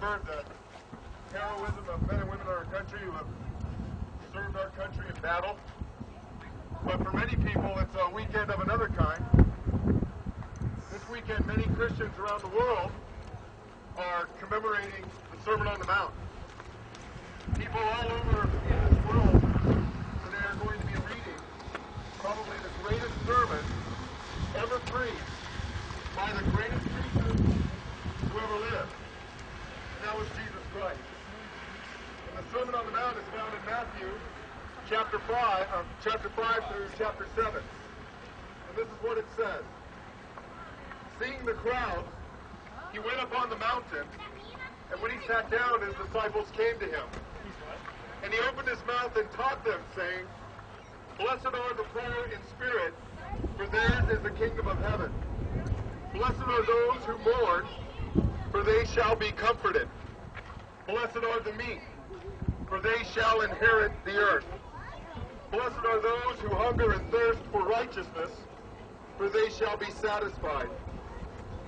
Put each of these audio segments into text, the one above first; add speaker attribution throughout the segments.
Speaker 1: remember the heroism of men and women in our country who have served our country in battle. But for many people, it's a weekend of another kind. This weekend, many Christians around the world are commemorating the Sermon on the Mount. People all over in this world today are going to be reading probably the greatest sermon ever preached by the greatest preacher who ever lived. And that was Jesus Christ. And the Sermon on the Mount is found in Matthew chapter 5 through chapter 7. And this is what it says. Seeing the crowd, he went up on the mountain, and when he sat down, his disciples came to him. And he opened his mouth and taught them, saying, Blessed are the poor in spirit, for theirs is the kingdom of heaven. Blessed are those who mourn, for they shall be comforted. Blessed are the meek, for they shall inherit the earth. Blessed are those who hunger and thirst for righteousness, for they shall be satisfied.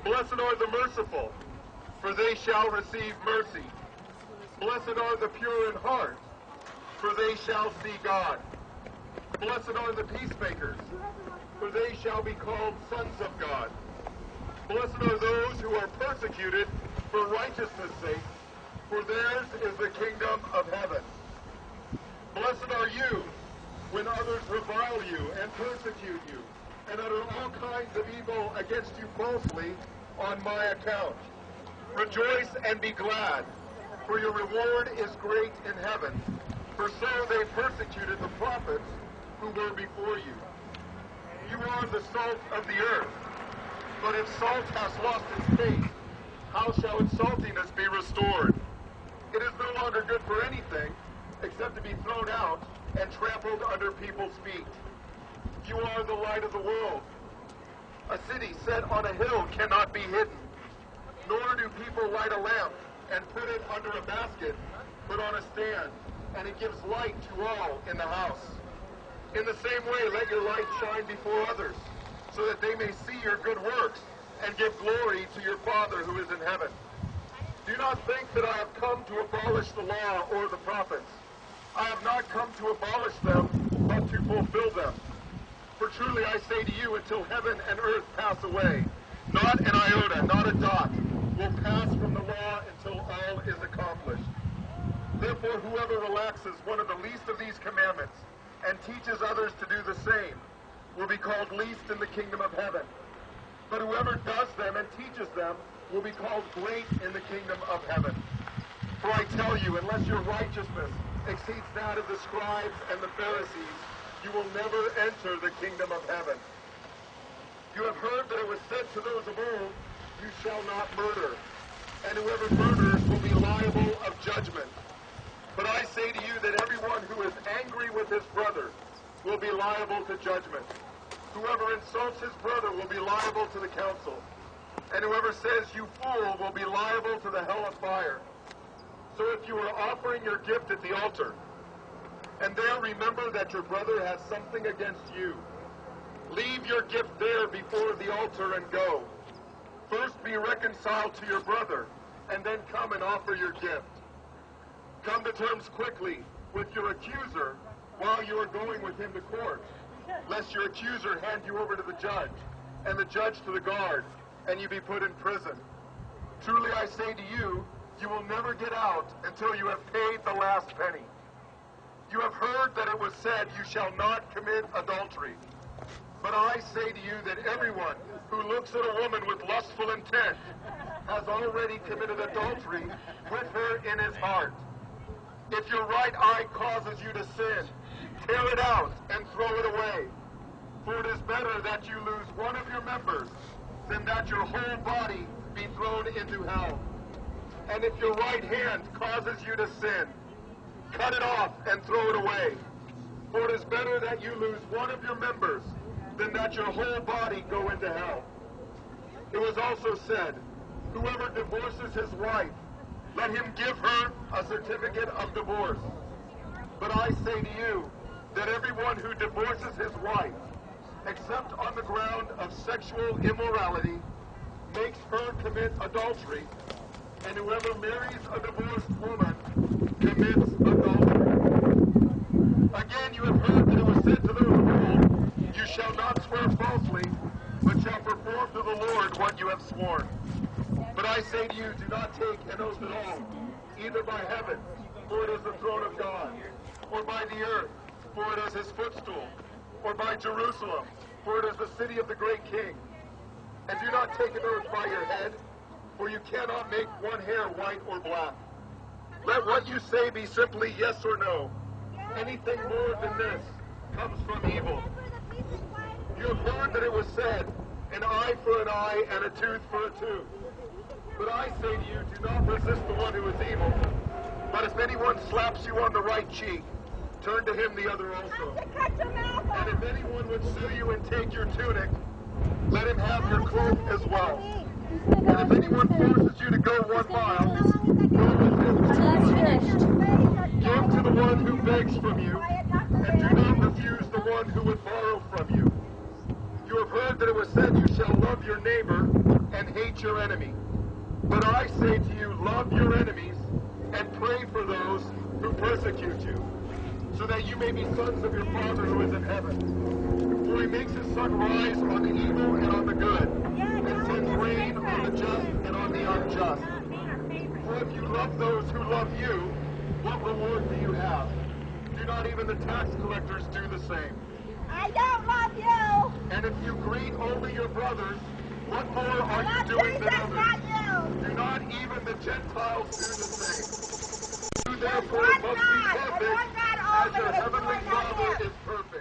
Speaker 1: Blessed are the merciful, for they shall receive mercy. Blessed are the pure in heart, for they shall see God. Blessed are the peacemakers, for they shall be called sons of God. Blessed are those who are persecuted for righteousness' sake, for theirs is the kingdom of heaven. Blessed are you when others revile you and persecute you, and utter all kinds of evil against you falsely on my account. Rejoice and be glad, for your reward is great in heaven, for so they persecuted the prophets who were before you. You are the salt of the earth, but if salt has lost its taste, how shall its saltiness be restored? It is no longer good for anything except to be thrown out and trampled under people's feet. You are the light of the world. A city set on a hill cannot be hidden, nor do people light a lamp and put it under a basket, but on a stand, and it gives light to all in the house. In the same way, let your light shine before others, so that they may see your good works and give glory to your Father who is in heaven. Do not think that I have come to abolish the law or the prophets. I have not come to abolish them, but to fulfill them. For truly I say to you, until heaven and earth pass away, not an iota, not a dot, will pass from the law until all is accomplished. Therefore, whoever relaxes one of the least of these commandments and teaches others to do the same will be called least in the kingdom of heaven. But whoever does them and teaches them will be called great in the kingdom of heaven. For I tell you, unless your righteousness exceeds that of the scribes and the Pharisees, you will never enter the kingdom of heaven. You have heard that it was said to those of old, you shall not murder, and whoever murders will be liable of judgment. But I say to you that everyone who is angry with his brother will be liable to judgment. Whoever insults his brother will be liable to the council, and whoever says you fool will be liable to the hell of fire. So if you are offering your gift at the altar, and there remember that your brother has something against you, leave your gift there before the altar and go. First be reconciled to your brother, and then come and offer your gift. Come to terms quickly with your accuser while you are going with him to court, lest your accuser hand you over to the judge, and the judge to the guard, and you be put in prison. Truly I say to you, you will never get out until you have paid the last penny. You have heard that it was said, you shall not commit adultery. But I say to you that everyone who looks at a woman with lustful intent has already committed adultery with her in his heart. If your right eye causes you to sin, tear it out and throw it away. For it is better that you lose one of your members than that your whole body be thrown into hell. And if your right hand causes you to sin, cut it off and throw it away. For it is better that you lose one of your members than that your whole body go into hell. It was also said, whoever divorces his wife, let him give her a certificate of divorce. But I say to you that everyone who divorces his wife, except on the ground of sexual immorality, makes her commit adultery, and whoever marries a divorced woman commits adultery. Again, you have heard that it was said to those of old, you shall not swear falsely, but shall perform to the Lord what you have sworn. But I say to you, do not take an oath at all, either by heaven, for it is the throne of God, or by the earth, for it is his footstool, or by Jerusalem, for it is the city of the great king. And do not take an oath by your head, for you cannot make one hair white or black. Let what you say be simply yes or no. Anything more than this comes from evil. You have heard that it was said, an eye for an eye and a tooth for a tooth. But I say to you, do not resist the one who is evil. But if anyone slaps you on the right cheek, turn to him the other also. And if anyone would sue you and take your tunic, let him have your cloak as well. And if anyone forces you to go 1 mile, go with him 2 miles. Give to the one who begs from you, and do not refuse the one who would borrow from you. You have heard that it was said, you shall love your neighbor and hate your enemy. But I say to you, love your enemies and pray for those who persecute you, so that you may be sons of your Father who is in heaven. For he makes his sun rise on the evil and on the good, and sends rain on the just and on the unjust. For if you love those who love you, what reward do you have? Do not even the tax collectors do the same?
Speaker 2: I don't love you.
Speaker 1: And if you greet only your brothers, what more are you doing than others? Do not even the Gentiles do the same? You therefore must be perfect, as your heavenly Father is perfect.